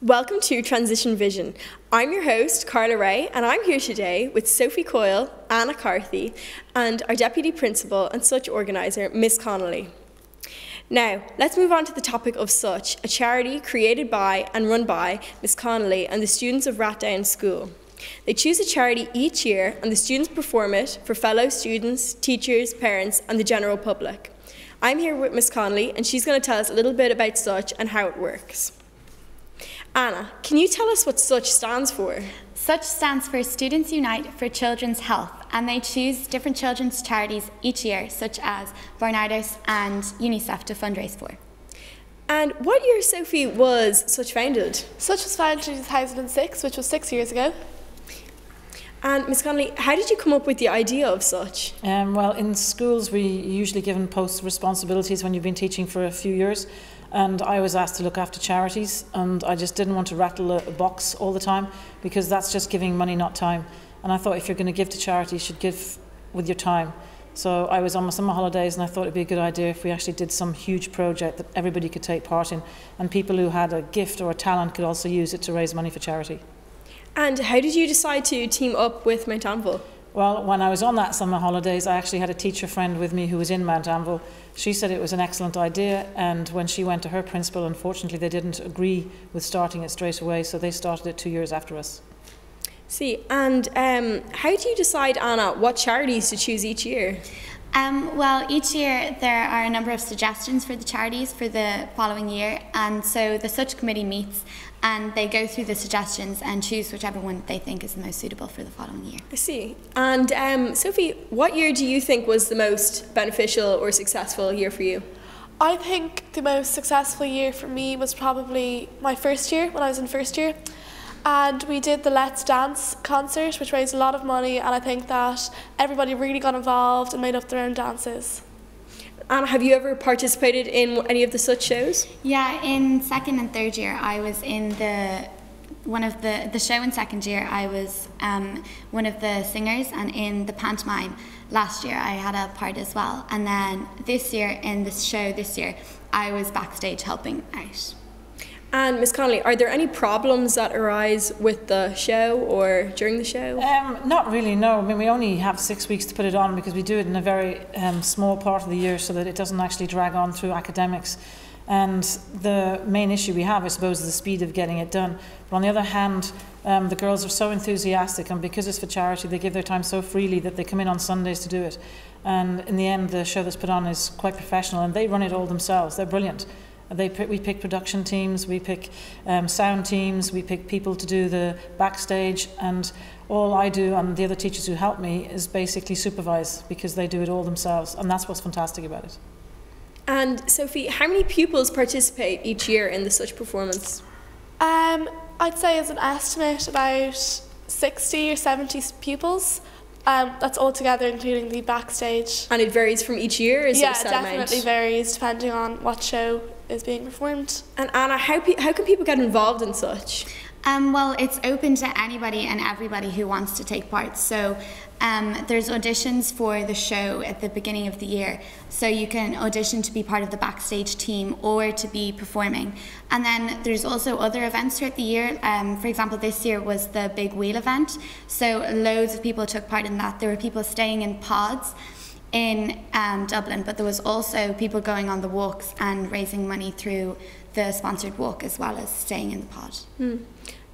Welcome to Transition Vision. I'm your host, Carla Ray, and I'm here today with Sophie Coyle, Anna Carthy, and our Deputy Principal and Such Organiser, Miss Connolly. Now, let's move on to the topic of Such, a charity created by and run by Miss Connolly and the students of Rathdown School. They choose a charity each year and the students perform it for fellow students, teachers, parents and the general public. I'm here with Miss Connolly and she's going to tell us a little bit about Such and how it works. Anna, can you tell us what Such stands for? Such stands for Students Unite for Children's Health, and they choose different children's charities each year, such as Barnardos and UNICEF to fundraise for. And what year, Sophie, was Such founded? Such was founded in 2006, which was 6 years ago. And Ms Connolly, how did you come up with the idea of Such? Well, in schools we usually given post responsibilities when you've been teaching for a few years, and I was asked to look after charities, and I just didn't want to rattle a box all the time because that's just giving money, not time. And I thought if you're going to give to charity, you should give with your time. So I was on my summer holidays and I thought it'd be a good idea if we actually did some huge project that everybody could take part in, and people who had a gift or a talent could also use it to raise money for charity. And how did you decide to team up with Mount Anvil? Well, when I was on that summer holidays, I actually had a teacher friend with me who was in Mount Anvil. She said it was an excellent idea, and when she went to her principal, unfortunately they didn't agree with starting it straight away, so they started it 2 years after us. See, and how do you decide, Anna, what charities to choose each year? Well, each year there are a number of suggestions for the charities for the following year, and so the Such committee meets and they go through the suggestions and choose whichever one they think is the most suitable for the following year. I see. And Sophie, what year do you think was the most beneficial or successful year for you? I think the most successful year for me was probably my first year, when I was in first year. And we did the Let's Dance concert, which raised a lot of money, and I think that everybody really got involved and made up their own dances. And have you ever participated in any of the Such shows? Yeah, in second and third year I was in one of the show in second year I was one of the singers, and in the pantomime last year I had a part as well. And then this year in this show I was backstage helping out. And Ms Connolly, are there any problems that arise with the show or during the show? Not really, no. I mean, we only have 6 weeks to put it on because we do it in a very small part of the year so that it doesn't actually drag on through academics. And the main issue we have, I suppose, is the speed of getting it done. But on the other hand, the girls are so enthusiastic, and because it's for charity, they give their time so freely that they come in on Sundays to do it. And in the end, the show that's put on is quite professional, and they run it all themselves. They're brilliant. We pick production teams, we pick sound teams, we pick people to do the backstage, and all I do and the other teachers who help me is basically supervise, because they do it all themselves, and that's what's fantastic about it. And Sophie, how many pupils participate each year in the Such performance? I'd say as an estimate about 60 or 70 pupils. That's all together, including the backstage. And it varies from each year? Is yeah, it a set it definitely amount? varies depending on what show is being performed. And Anna, how can people get involved in Such? Well, it's open to anybody and everybody who wants to take part. So there's auditions for the show at the beginning of the year. So you can audition to be part of the backstage team or to be performing. And then there's also other events throughout the year. For example, this year was the Big Wheel event. So loads of people took part in that. There were people staying in pods in Dublin, but there was also people going on the walks and raising money through the sponsored walk as well as staying in the pod.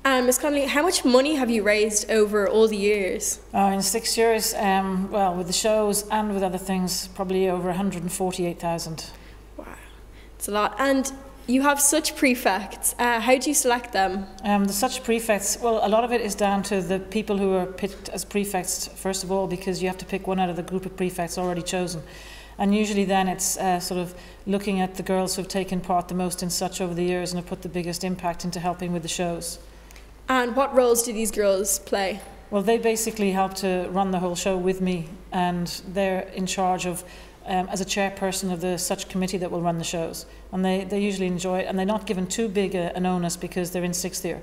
Ms Connolly, how much money have you raised over all the years? In 6 years, well, with the shows and with other things, probably over 148,000. Wow, it's a lot. And you have Such prefects. How do you select them? The Such prefects, well, a lot of it is down to the people who are picked as prefects, first of all, because you have to pick one out of the group of prefects already chosen. And usually then it's sort of looking at the girls who have taken part the most in Such over the years and have put the biggest impact into helping with the shows. And what roles do these girls play? Well, they basically help to run the whole show with me, and they're in charge of, as a chairperson of the Such committee that will run the shows. And they usually enjoy it, and they're not given too big an onus because they're in 6th year.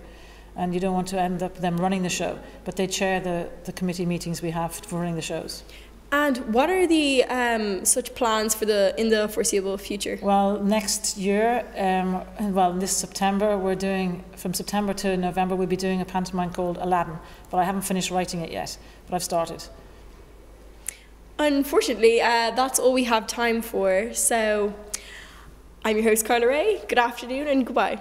And you don't want to end up them running the show, but they chair the committee meetings we have for running the shows. And what are the such plans for in the foreseeable future? Well, next year, this September, we're doing, from September to November, we'll be doing a pantomime called Aladdin, but I haven't finished writing it yet, but I've started. Unfortunately, that's all we have time for, so I'm your host, Carla Ray. Good afternoon and goodbye.